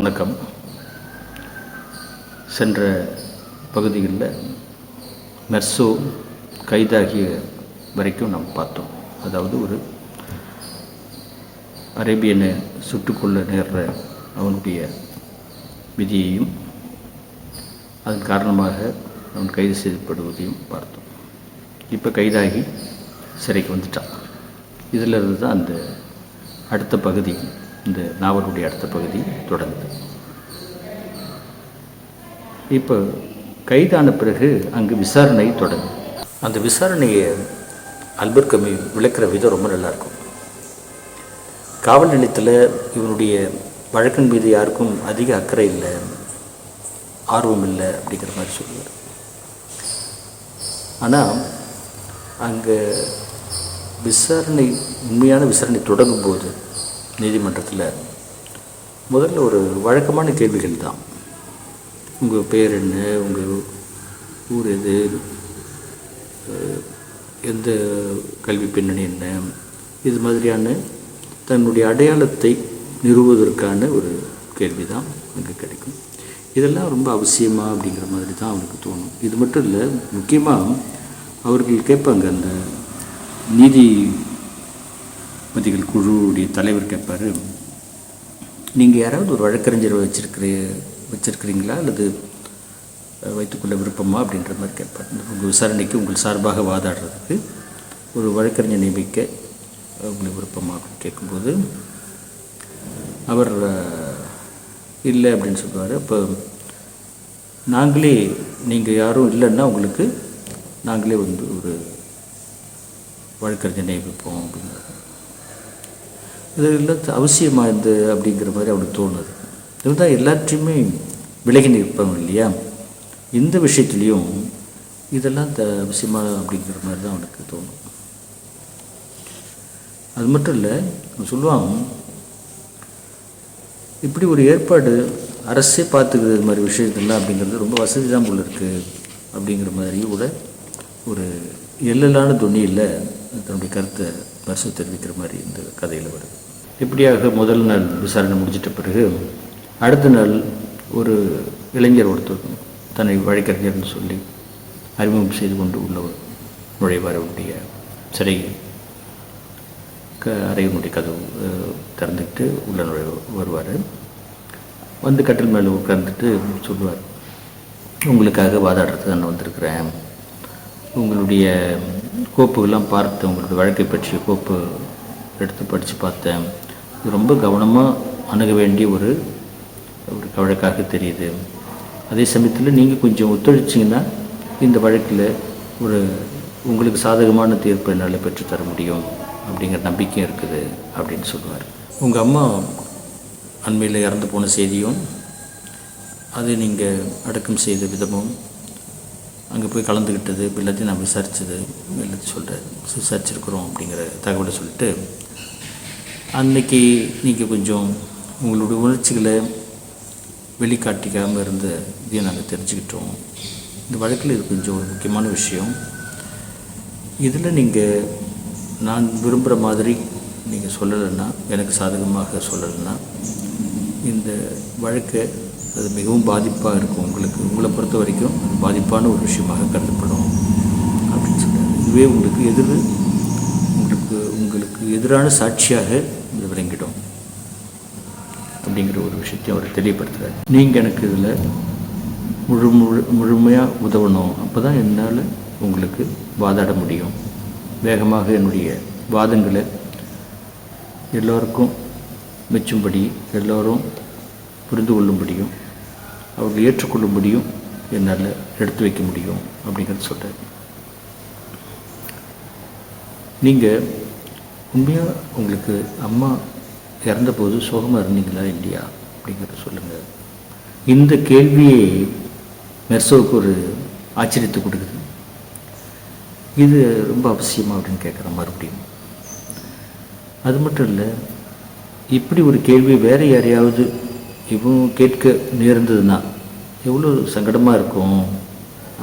வணக்கம். சென்ற பகுதிகளில் மெர்சோ கைதாகிய வரைக்கும் நாம் பார்த்தோம். அதாவது ஒரு அரேபியனை சுட்டுக்கொள்ள நேர்ற அவனுடைய விதியையும் அதன் காரணமாக அவன் கைது செய்யப்படுவதையும் பார்த்தோம். இப்போ கைதாகி சிறைக்கு வந்துட்டான். இதில் இருந்து தான் அந்த அடுத்த பகுதி, இந்த நாவலுடைய அடுத்த பகுதி தொடங்குது. இப்போ கைதான பிறகு அங்கு விசாரணை தொடங்கும். அந்த விசாரணையை ஆல்பர்ட் கம்யூ விளக்குற விதம் ரொம்ப நல்லாயிருக்கும். காவல் நிலையத்தில் இவனுடைய வழக்கின் மீது யாருக்கும் அதிக அக்கறை இல்லை, ஆர்வம் இல்லை அப்படிங்கிற மாதிரி சொல்லுவார். ஆனால் அங்கே விசாரணை, உண்மையான விசாரணை தொடங்கும்போது நீதிமன்றத்தில் முதல்ல ஒரு வழக்கமான கேள்விகள் தான். உங்கள் பேர் என்ன, உங்கள் ஊர் எது, எந்த கல்வி பின்னணி என்ன, இது மாதிரியான தன்னுடைய அடையாளத்தை நிறுவுவதற்கான ஒரு கேள்வி தான் அங்கே கிடைக்கும். இதெல்லாம் ரொம்ப அவசியமா அப்படிங்கிற மாதிரி தான் அவனுக்கு தோணும். இது மட்டும் இல்லை, முக்கியமாக அவர்கள் கேட்பாங்க, அந்த நீதிபதிகள் குழுவுடைய தலைவர் கேட்பார், நீங்கள் யாராவது ஒரு வழக்கறிஞரை வச்சிருக்கிறீங்களா அல்லது வைத்துக்கொள்ள விருப்பமா அப்படின்ற மாதிரி கேட்பார். உங்கள் விசாரணைக்கு உங்கள் சார்பாக வாதாடுறதுக்கு ஒரு வழக்கறிஞர் நியமிக்க உங்களுக்கு விருப்பமா அப்படின்னு கேட்கும்போது அவர் இல்லை அப்படின்னு சொல்லுவார். அப்போ நாங்களே, நீங்கள் யாரும் இல்லைன்னா உங்களுக்கு நாங்களே வந்து ஒரு வழக்கறிஞர் நியமிப்போம் அப்படிங்கிற இது இல்லை அவசியமாக இருந்து அப்படிங்கிற மாதிரி அவனுக்கு தோணுது. இதுதான் எல்லாத்தையுமே விலகி நிற்பவங்க இல்லையா, இந்த விஷயத்துலேயும் இதெல்லாம் அவசியமாக அப்படிங்கிற மாதிரி தான் அவனுக்கு தோணும். அது மட்டும் இல்லை, சொல்லுவான், இப்படி ஒரு ஏற்பாடு அரசே பார்த்துக்கிறது இது மாதிரி விஷயத்தெல்லாம் அப்படிங்கிறது ரொம்ப வசதி தான் போல இருக்குது அப்படிங்கிற மாதிரி கூட ஒரு எல்லலான துணியில் தன்னுடைய கருத்தை மெர்சோ தெரிவிக்கிற மாதிரி இந்த கதையில் வருது. இப்படியாக முதல் நாள் விசாரணை முடிஞ்சிட்ட பிறகு அடுத்த நாள் ஒரு இளைஞர் ஒருத்தர் தன்னை வழக்கறிஞர்னு சொல்லி அறிமுகம் செய்து கொண்டு உள்ள நுழைவார். அவருடைய சிறை அறையினுடைய கதவு திறந்துக்கிட்டு உள்ள வருவார். வந்து கட்டில் மேலே உட்கார்ந்துட்டு சொல்லுவார், உங்களுக்காக வாதாடுறதுக்கு நான் வந்திருக்கிறேன். உங்களுடைய கோப்புகள்லாம் பார்த்து, உங்களுடைய வழக்கை பற்றிய கோப்பு எடுத்து படித்து பார்த்தேன். இது ரொம்ப கவனமாக அணுக வேண்டிய ஒரு வழக்காக தெரியுது. அதே சமயத்தில் நீங்கள் கொஞ்சம் ஒத்துழைச்சிங்கன்னா இந்த வழக்கில் ஒரு உங்களுக்கு சாதகமான தீர்ப்பு என்னால் பெற்றுத்தர முடியும் அப்படிங்கிற நம்பிக்கையும் இருக்குது அப்படின்னு சொல்லுவார். உங்கள் அம்மா அண்மையில் இறந்து போன செய்தியும், அதை நீங்கள் அடக்கம் செய்த விதமும், அங்கே போய் கலந்துக்கிட்டது எல்லாத்தையும் நான் விசாரித்தது எல்லாத்தையும் விசாரிச்சிருக்கிறோம் அப்படிங்கிற தகவலை சொல்லிட்டு, அன்றைக்கி நீங்கள் கொஞ்சம் உங்களுடைய உணர்ச்சிகளை வெளிக்காட்டிக்காமல் இருந்த இதையும் நாங்கள் தெரிஞ்சுக்கிட்டோம். இந்த வழக்கில் இது கொஞ்சம் ஒரு முக்கியமான விஷயம். இதில் நீங்கள் நான் விரும்புகிற மாதிரி நீங்கள் சொல்லலைன்னா, எனக்கு சாதகமாக சொல்லலைன்னா இந்த வழக்கை அது மிகவும் பாதிப்பாக இருக்கும், உங்களை பொறுத்த வரைக்கும் அது பாதிப்பான ஒரு விஷயமாக கருதப்படும் அப்படின்னு சொல்கிறார். இதுவே உங்களுக்கு எதிரான சாட்சியாக இது விளங்கிடும் அப்படிங்கிற ஒரு விஷயத்தையும் அவர் தெளிவுபடுத்துகிறார். நீங்கள் எனக்கு இதில் முழுமையாக உதவணும், அப்போ தான் என்னால் உங்களுக்கு வாதாட முடியும். வேகமாக என்னுடைய வாதங்களை எல்லோருக்கும் மெச்சும்படி, எல்லோரும் புரிந்து கொள்ளும்படியும், அவர்கள் ஏற்றுக்கொள்ளும்படியும் என்னால் எடுத்து வைக்க முடியும் அப்படிங்கிறது சொல்கிறார். நீங்கள் உண்மையாக உங்களுக்கு அம்மா இறந்தபோது சோகமாக இருந்தீங்களா இல்லையா அப்படிங்கிறத சொல்லுங்கள். இந்த கேள்வியே மெர்சோவுக்கு ஒரு ஆச்சரியத்தை கொடுக்குது. இது ரொம்ப அவசியமா அப்படின்னு கேட்குற மறுபடியும். அது மட்டும் இல்லை, இப்படி ஒரு கேள்வி வேறு யாரையாவது இவன் கேட்க நேர்ந்ததுன்னா எவ்வளோ சங்கடமாக இருக்கும்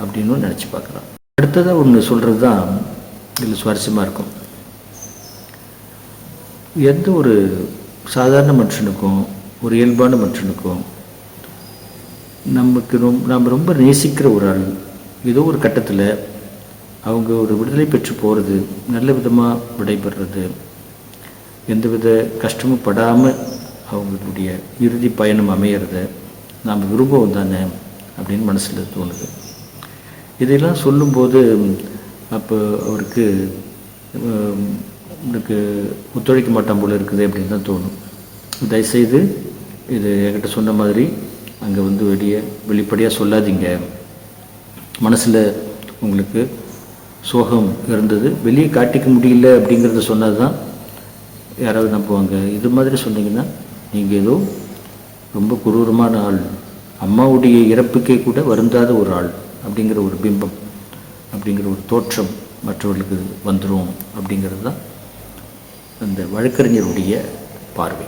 அப்படின்னு நினச்சி பார்க்குறான். அடுத்ததாக ஒன்று சொல்கிறது தான் இதில் சுவாரஸ்யமாக இருக்கும். எந்த ஒரு சாதாரண மனுஷனுக்கும் ஒரு இயல்பான மனுஷனுக்கும் நாம் ரொம்ப நேசிக்கிற ஒரு ஆள் ஏதோ ஒரு கட்டத்தில் அவங்க ஒரு விடுதலை பெற்று போகிறது, நல்ல விதமாக விடைபெறுறது, எந்தவித கஷ்டமும் படாமல் அவங்களுடைய இறுதி பயணம் அமையிறத நாம் விரும்பவும் தானே அப்படின்னு மனசில் தோணுது. இதையெல்லாம் சொல்லும்போது அப்போ அவருக்கு எனக்கு ஒத்துழைக்க மாட்டான் போல இருக்குது அப்படின்னு தான் தோணும். தயவுசெய்து இது என்கிட்ட சொன்ன மாதிரி அங்கே வந்து வெளிப்படையாக சொல்லாதீங்க. மனசில் உங்களுக்கு சோகம் இருந்தது, வெளியே காட்டிக்க முடியல அப்படிங்கிறத சொன்னது தான் யாராவது நம்புவாங்க. இது மாதிரி சொன்னீங்கன்னா நீங்கள் ஏதோ ரொம்ப கொடூரமான ஆள், அம்மாவுடைய இறப்புக்கே கூட வருந்தாத ஒரு ஆள் அப்படிங்கிற ஒரு பிம்பம், அப்படிங்கிற ஒரு தோற்றம் மற்றவர்களுக்கு வந்துடும் அப்படிங்கிறது தான் அந்த வழக்கறிஞருடைய பார்வை.